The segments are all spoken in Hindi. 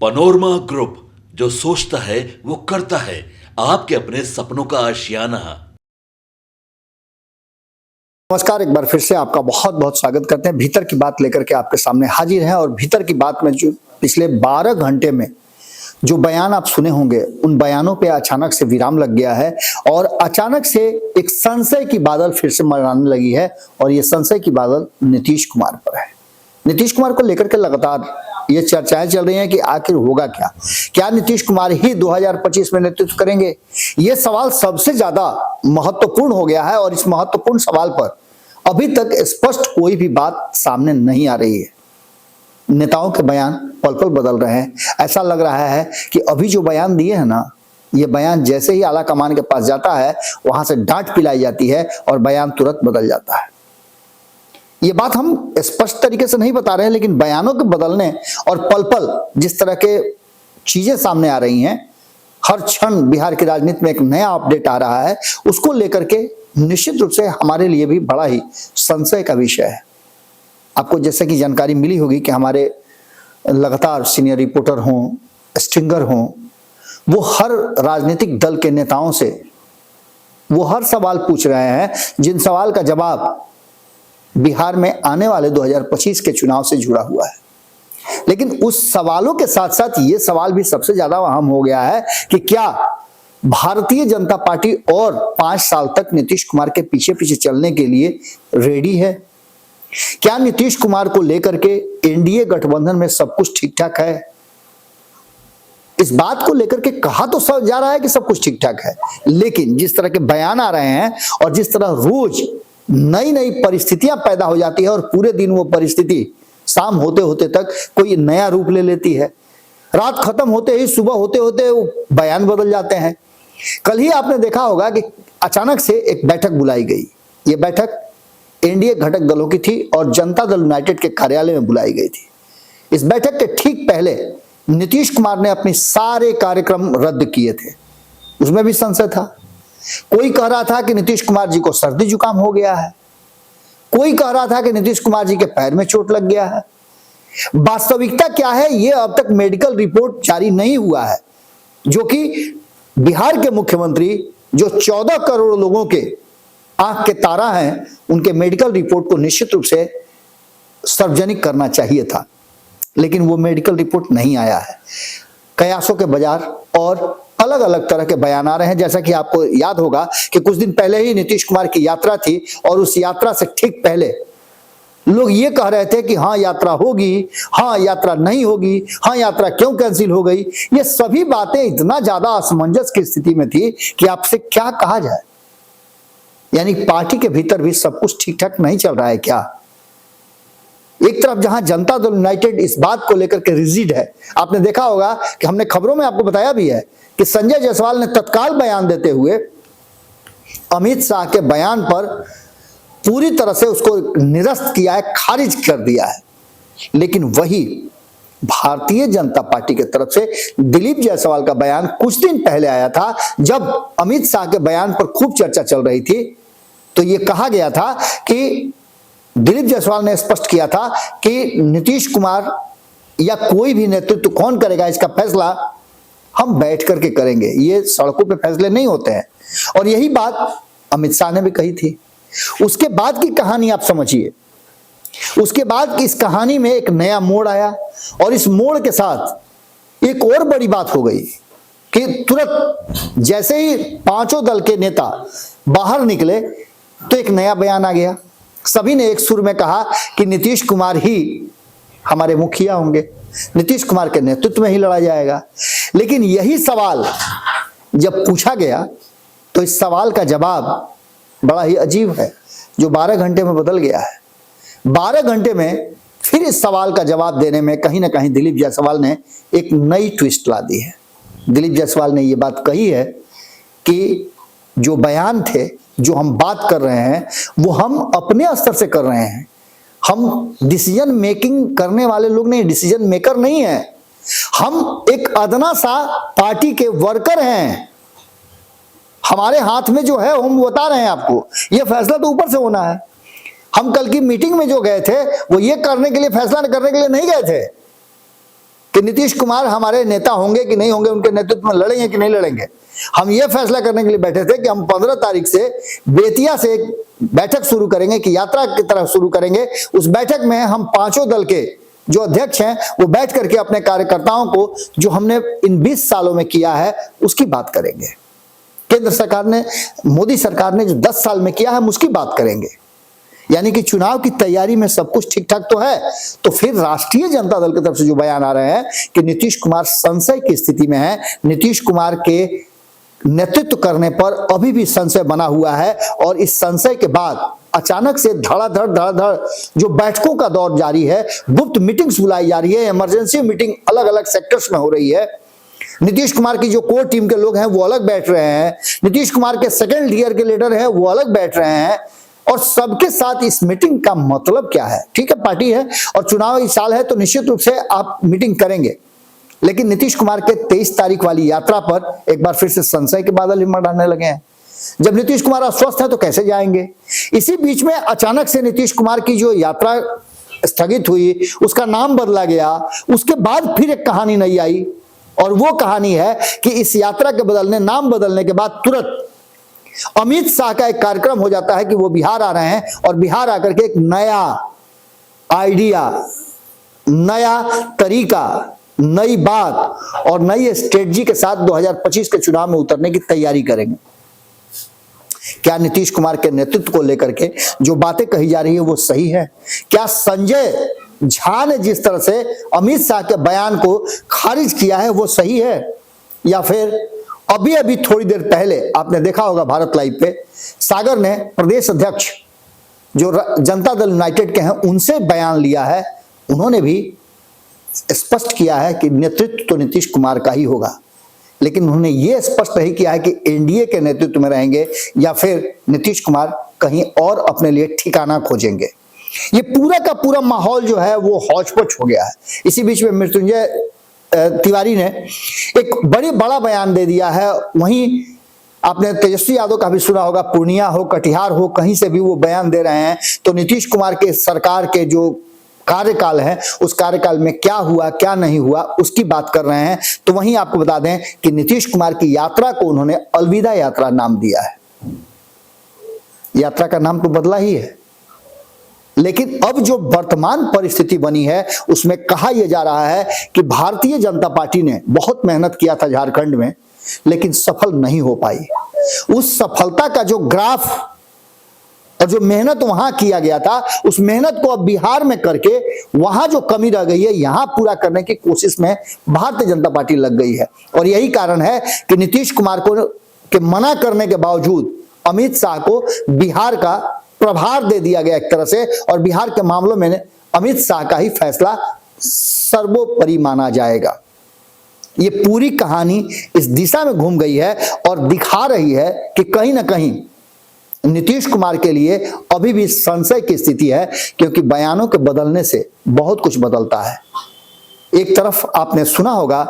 पनोरमा ग्रुप, जो सोचता है वो करता है। आपके अपने सपनों का आशियाना। नमस्कार, एक बार फिर से आपका बहुत बहुत स्वागत करते हैं। भीतर की बात लेकर के आपके सामने हाजिर हैं। और भीतर की बात में जो पिछले 12 घंटे में जो बयान आप सुने होंगे, उन बयानों पे अचानक से विराम लग गया है और अचानक से एक संशय की बादल फिर से मंडराने लगी है। और ये संशय की बादल नीतीश कुमार पर है। नीतीश कुमार को लेकर के लगातार ये चर्चाएं चल रही हैं कि आखिर होगा क्या, क्या नीतीश कुमार ही 2025 में नेतृत्व करेंगे। ये सवाल सबसे ज्यादा महत्वपूर्ण हो गया है और इस महत्वपूर्ण सवाल पर अभी तक स्पष्ट कोई भी बात सामने नहीं आ रही है। नेताओं के बयान पल पल बदल रहे हैं। ऐसा लग रहा है कि अभी जो बयान दिए हैं ना, ये बयान जैसे ही आला कमान के पास जाता है, वहां से डांट पिलाई जाती है और बयान तुरंत बदल जाता है। ये बात हम स्पष्ट तरीके से नहीं बता रहे हैं, लेकिन बयानों के बदलने और पल पल जिस तरह के चीजें सामने आ रही हैं, हर क्षण बिहार की राजनीति में एक नया अपडेट आ रहा है, उसको लेकर के निश्चित रूप से हमारे लिए भी बड़ा ही संशय का विषय है। आपको जैसे कि जानकारी मिली होगी कि हमारे लगातार सीनियर रिपोर्टर हों, स्ट्रिंगर हों, वो हर राजनीतिक दल के नेताओं से वो हर सवाल पूछ रहे हैं जिन सवाल का जवाब बिहार में आने वाले 2025 के चुनाव से जुड़ा हुआ है। लेकिन उस सवालों के साथ साथ ये सवाल भी सबसे ज्यादा अहम हो गया है कि क्या भारतीय जनता पार्टी और 5 साल तक नीतीश कुमार के पीछे पीछे चलने के लिए रेडी है। क्या नीतीश कुमार को लेकर के एनडीए गठबंधन में सब कुछ ठीक ठाक है। इस बात को लेकर के कहा तो सब जा रहा है कि सब कुछ ठीक ठाक है, लेकिन जिस तरह के बयान आ रहे हैं और जिस तरह रोज नई नई परिस्थितियां पैदा हो जाती है और पूरे दिन वो परिस्थिति शाम होते होते तक कोई नया रूप ले लेती है, रात खत्म होते ही सुबह होते होते वो बयान बदल जाते हैं। कल ही आपने देखा होगा कि अचानक से एक बैठक बुलाई गई। ये बैठक एनडीए घटक दलों की थी और जनता दल यूनाइटेड के कार्यालय में बुलाई गई थी। इस बैठक के ठीक पहले नीतीश कुमार ने अपने सारे कार्यक्रम रद्द किए थे। उसमें भी संशय था। कोई कह रहा था कि नीतीश कुमार जी को सर्दी जुकाम हो गया है, कोई कह रहा था कि नीतीश कुमार जी के पैर में चोट लग गया है। वास्तविकता क्या है, ये अब तक मेडिकल रिपोर्ट जारी नहीं हुआ है, जो कि बिहार के मुख्यमंत्री जो 14 करोड़ लोगों के आंख के तारा हैं, उनके मेडिकल रिपोर्ट को निश्चित रूप से सार्वजनिक करना चाहिए था, लेकिन वो मेडिकल रिपोर्ट नहीं आया है। कयासों के बाजार और अलग अलग तरह के बयान आ रहे हैं। जैसा कि आपको याद होगा कि कुछ दिन पहले ही नीतीश कुमार की यात्रा थी और उस यात्रा से ठीक पहले लोग ये कह रहे थे कि हाँ यात्रा होगी, हाँ यात्रा नहीं होगी, हाँ यात्रा क्यों कैंसिल हो गई। ये सभी बातें इतना ज्यादा असमंजस की स्थिति में थी कि आपसे क्या कहा जाए। यानी पार्टी के भीतर भी सब कुछ ठीक ठाक नहीं चल रहा है क्या। एक तरफ जहां जनता दल यूनाइटेड इस बात को लेकर के रिजिड है, आपने देखा होगा कि हमने खबरों में आपको बताया भी है कि संजय जायसवाल ने तत्काल बयान देते हुए अमित शाह के बयान पर पूरी तरह से उसको निरस्त किया है, खारिज कर दिया है। लेकिन वही भारतीय जनता पार्टी की तरफ से दिलीप जायसवाल का बयान कुछ दिन पहले आया था। जब अमित शाह के बयान पर खूब चर्चा चल रही थी तो यह कहा गया था कि दिलीप जायसवाल ने स्पष्ट किया था कि नीतीश कुमार या कोई भी नेतृत्व कौन करेगा इसका फैसला हम बैठ करके करेंगे, ये सड़कों पे फैसले नहीं होते हैं। और यही बात अमित शाह ने भी कही थी। उसके बाद की कहानी आप समझिए। उसके बाद की इस कहानी में एक नया मोड़ आया और इस मोड़ के साथ एक और बड़ी बात हो गई कि तुरंत जैसे ही 5 दल के नेता बाहर निकले तो एक नया बयान आ गया। सभी ने एक सुर में कहा कि नीतीश कुमार ही हमारे मुखिया होंगे, नीतीश कुमार के नेतृत्व में ही लड़ा जाएगा। लेकिन यही सवाल जब पूछा गया तो इस सवाल का जवाब बड़ा ही अजीब है, जो 12 घंटे में बदल गया है। 12 घंटे में फिर इस सवाल का जवाब देने में कहीं ना कहीं दिलीप जायसवाल ने एक नई ट्विस्ट ला दी है। दिलीप जायसवाल ने ये बात कही है कि जो बयान थे, जो हम बात कर रहे हैं, वो हम अपने स्तर से कर रहे हैं। हम डिसीजन मेकिंग करने वाले लोग नहीं, डिसीजन मेकर नहीं है। हम एक अदना सा पार्टी के वर्कर हैं। हमारे हाथ में जो है हम बता रहे हैं आपको, यह फैसला तो ऊपर से होना है। हम कल की मीटिंग में जो गए थे वो ये करने के लिए, फैसला करने के लिए नहीं गए थे। कि नीतीश कुमार हमारे नेता होंगे कि नहीं होंगे, उनके नेतृत्व में लड़ेंगे कि नहीं लड़ेंगे। हम ये फैसला करने के लिए बैठे थे कि हम 15 तारीख से बेतिया से एक बैठक शुरू करेंगे, कि यात्रा की तरह शुरू करेंगे। उस बैठक में हम पांचों दल के जो अध्यक्ष हैं वो बैठ करके अपने कार्यकर्ताओं को जो हमने इन 20 सालों में किया है उसकी बात करेंगे। केंद्र सरकार ने, मोदी सरकार ने जो 10 साल में किया है हम उसकी बात करेंगे। यानी कि चुनाव की तैयारी में सब कुछ ठीक ठाक तो है। तो फिर राष्ट्रीय जनता दल की तरफ से जो बयान आ रहे हैं कि नीतीश कुमार संशय की स्थिति में है, नीतीश कुमार के नेतृत्व करने पर अभी भी संशय बना हुआ है, और इस संशय के बाद अचानक से धड़ाधड़ जो बैठकों का दौर जारी है, गुप्त मीटिंग्स बुलाई जा रही है, इमरजेंसी मीटिंग अलग अलग सेक्टर्स में हो रही है। नीतीश कुमार की जो कोर टीम के लोग हैं वो अलग बैठ रहे हैं, नीतीश कुमार के सेकंड टियर के लीडर हैं वो अलग बैठ रहे हैं, और सबके साथ इस मीटिंग का मतलब क्या है? ठीक है, पार्टी है और चुनावी साल है तो निश्चित रूप से आप मीटिंग करेंगे, लेकिन नीतीश कुमार के 23 तारीख वाली यात्रा पर एक बार फिर से संशय के बादल मंडराने लगे हैं। जब नीतीश कुमार अस्वस्थ है तो कैसे जाएंगे? इसी बीच में अचानक से नीतीश कुमार की जो यात्रा स्थगित हुई, उसका नाम बदला गया, उसके बाद फिर एक कहानी नई आई, और वो कहानी है कि इस यात्रा के नाम बदलने के बाद तुरंत अमित शाह का एक कार्यक्रम हो जाता है कि वो बिहार आ रहे हैं, और बिहार आकर के एक नया आइडिया, नया तरीका, नई बात और नई स्ट्रेटजी के साथ 2025 के चुनाव में उतरने की तैयारी करेंगे। क्या नीतीश कुमार के नेतृत्व को लेकर के जो बातें कही जा रही है वो सही है? क्या संजय झा ने जिस तरह से अमित शाह के बयान को खारिज किया है वो सही है? या फिर अभी अभी थोड़ी देर पहले आपने देखा होगा भारत लाइव पे सागर ने प्रदेश अध्यक्ष जो जनता दल यूनाइटेड के हैं उनसे बयान लिया है, उन्होंने भी स्पष्ट किया है कि नेतृत्व तो नीतीश कुमार का ही होगा, लेकिन उन्होंने ये स्पष्ट नहीं किया है कि एनडीए के नेतृत्व में रहेंगे या फिर नीतीश कुमार कहीं और अपने लिए ठिकाना खोजेंगे। ये पूरा का पूरा माहौल जो है वो हौच-पौच हो गया है। इसी बीच में मृत्युंजय तिवारी ने एक बड़ा बयान दे दिया है। वहीं आपने तेजस्वी यादव का भी सुना होगा, पूर्णिया हो, कटिहार हो, कहीं से भी वो बयान दे रहे हैं। तो नीतीश कुमार के सरकार के जो कार्यकाल है उस कार्यकाल में क्या हुआ क्या नहीं हुआ उसकी बात कर रहे हैं। तो वहीं आपको बता दें कि नीतीश कुमार की यात्रा को उन्होंने अलविदा यात्रा नाम दिया है। यात्रा का नाम तो बदला ही है, लेकिन अब जो वर्तमान परिस्थिति बनी है उसमें कहा यह जा रहा है कि भारतीय जनता पार्टी ने बहुत मेहनत किया था झारखंड में, लेकिन सफल नहीं हो पाई। उस सफलता का जो ग्राफ और जो मेहनत वहां किया गया था उस मेहनत को अब बिहार में करके वहां जो कमी रह गई है यहां पूरा करने की कोशिश में भारतीय जनता पार्टी लग गई है। और यही कारण है कि नीतीश कुमार को के मना करने के बावजूद अमित शाह को बिहार का प्रभार दे दिया गया एक तरह से, और बिहार के मामलों में अमित शाह का ही फैसला सर्वोपरि माना जाएगा। ये पूरी कहानी इस दिशा में घूम गई है और दिखा रही है कि कहीं ना कहीं नीतीश कुमार के लिए अभी भी संशय की स्थिति है, क्योंकि बयानों के बदलने से बहुत कुछ बदलता है। एक तरफ आपने सुना होगा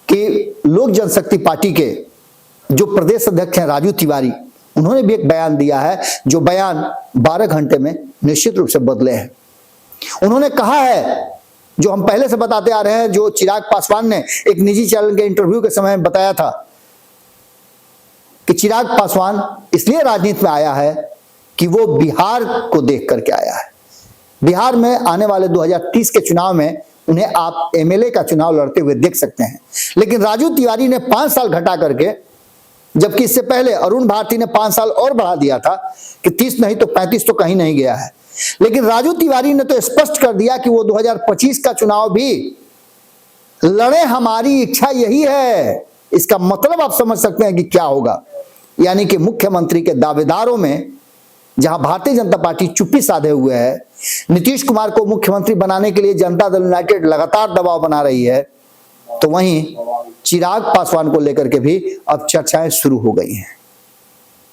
कि लोक जनशक्ति पार्टी के जो प्रदेश अध्यक्ष हैं राजू तिवारी, उन्होंने भी एक बयान दिया है, जो बयान 12 घंटे में निश्चित रूप से बदले हैं। उन्होंने कहा है, जो हम पहले से बताते आ रहे हैं, जो चिराग पासवान ने एक निजी चैनल के इंटरव्यू के समय में बताया था कि चिराग पासवान इसलिए राजनीति में आया है कि वो बिहार को देख करके आया है। बिहार में आने वाले 2030 के चुनाव में उन्हें आप एमएलए का चुनाव लड़ते हुए देख सकते हैं। लेकिन राजू तिवारी ने 5 साल घटा करके, जबकि इससे पहले अरुण भारती ने 5 साल और बढ़ा दिया था कि 30 नहीं तो 35 तो कहीं नहीं गया है, लेकिन राजू तिवारी ने तो स्पष्ट कर दिया कि वो 2025 का चुनाव भी लड़े, हमारी इच्छा यही है। इसका मतलब आप समझ सकते हैं कि क्या होगा। यानी कि मुख्यमंत्री के दावेदारों में जहां भारतीय जनता पार्टी चुप्पी साधे हुए है, नीतीश कुमार को मुख्यमंत्री बनाने के लिए जनता दल यूनाइटेड लगातार दबाव बना रही है, तो वहीं चिराग पासवान को लेकर के भी अब चर्चाएं शुरू हो गई हैं।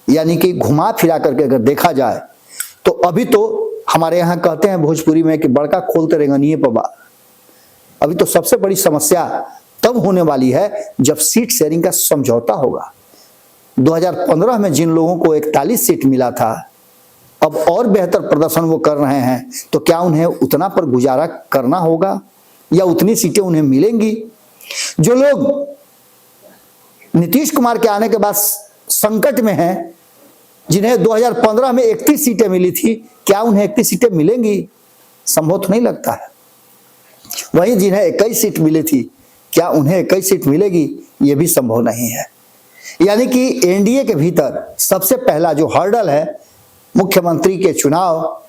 यानी कि घुमा फिरा करके अगर देखा जाए तो अभी तो हमारे यहाँ कहते हैं भोजपुरी में कि बड़का खोलते रेंगनिए पबा। अभी तो सबसे बड़ी समस्या तब होने वाली है जब सीट शेयरिंग का समझौता होगा। 2015 में जिन लोगों को 41 सीट मिला था, अब और बेहतर प्रदर्शन वो कर रहे हैं, तो क्या उन्हें उतना पर गुजारा करना होगा? या उतनी सीटें उन्हें मिलेंगी? जो लोग नीतीश कुमार के आने के बाद संकट में हैं, जिन्हें 2015 में 31 सीटें मिली थी, क्या उन्हें 31 सीटें मिलेंगी? संभव तो नहीं लगता है। वहीं जिन्हें 21 सीट मिली थी, क्या उन्हें 21 सीट मिलेगी? यह भी संभव नहीं है। यानी कि एनडीए के भीतर सबसे पहला जो हर्डल है, मुख्यमंत्री के चुनाव,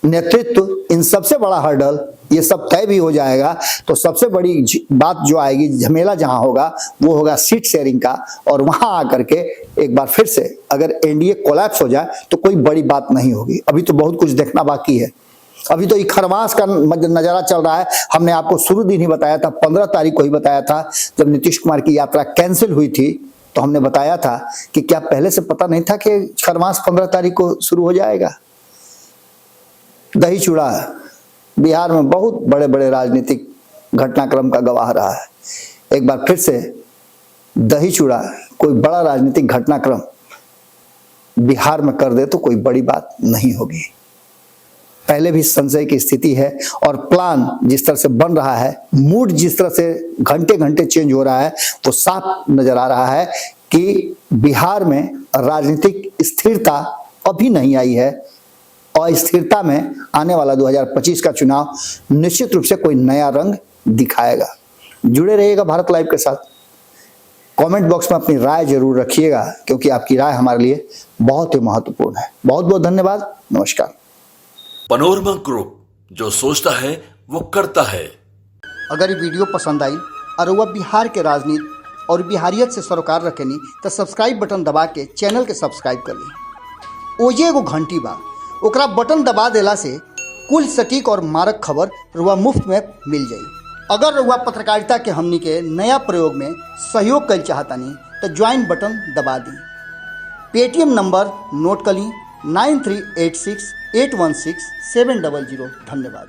नेतृत्व, इन सबसे बड़ा हर्डल ये सब तय भी हो जाएगा, तो सबसे बड़ी बात जो आएगी, झमेला जहां होगा, वो होगा सीट शेयरिंग का। और वहां आकर के एक बार फिर से अगर एनडीए कोलैप्स हो जाए तो कोई बड़ी बात नहीं होगी। अभी तो बहुत कुछ देखना बाकी है। अभी तो ये खरमास का नजारा चल रहा है। हमने आपको शुरू दिन ही बताया था, 15 तारीख को ही बताया था, जब नीतीश कुमार की यात्रा कैंसिल हुई थी, तो हमने बताया था कि क्या पहले से पता नहीं था कि खरमास 15 तारीख को शुरू हो जाएगा। दही चूड़ा बिहार में बहुत बड़े बड़े राजनीतिक घटनाक्रम का गवाह रहा है। एक बार फिर से दही चूड़ा कोई बड़ा राजनीतिक घटनाक्रम बिहार में कर दे तो कोई बड़ी बात नहीं होगी। पहले भी संशय की स्थिति है, और प्लान जिस तरह से बन रहा है, मूड जिस तरह से घंटे घंटे चेंज हो रहा है, वो साफ नजर आ रहा है कि बिहार में राजनीतिक स्थिरता अभी नहीं आई है। अस्थिरता में आने वाला 2025 का चुनाव निश्चित रूप से कोई नया रंग दिखाएगा। जुड़े रहिएगा भारत लाइव के साथ। कमेंट बॉक्स में अपनी राय जरूर रखिएगा, क्योंकि आपकी राय हमारे लिए बहुत ही महत्वपूर्ण है। बहुत बहुत धन्यवाद। नमस्कार। पनोरमा ग्रुप, जो सोचता है वो करता है। अगर ये वीडियो पसंद आई और वह बिहार के राजनीति और बिहारियत से सरोकार रखेनी, तो सब्सक्राइब बटन दबा के चैनल के सब्सक्राइब कर ली। ओजे एगो घंटी बा, ओकरा बटन दबा देला से कुल सटीक और मारक खबर रुआ मुफ्त में मिल जाई। अगर रुआ पत्रकारिता के हमनी के नया प्रयोग में सहयोग कर चाहतानी, तो ज्वाइन बटन दबा दी। पेटीएम नंबर नोट कर ली, 9386816700। धन्यवाद।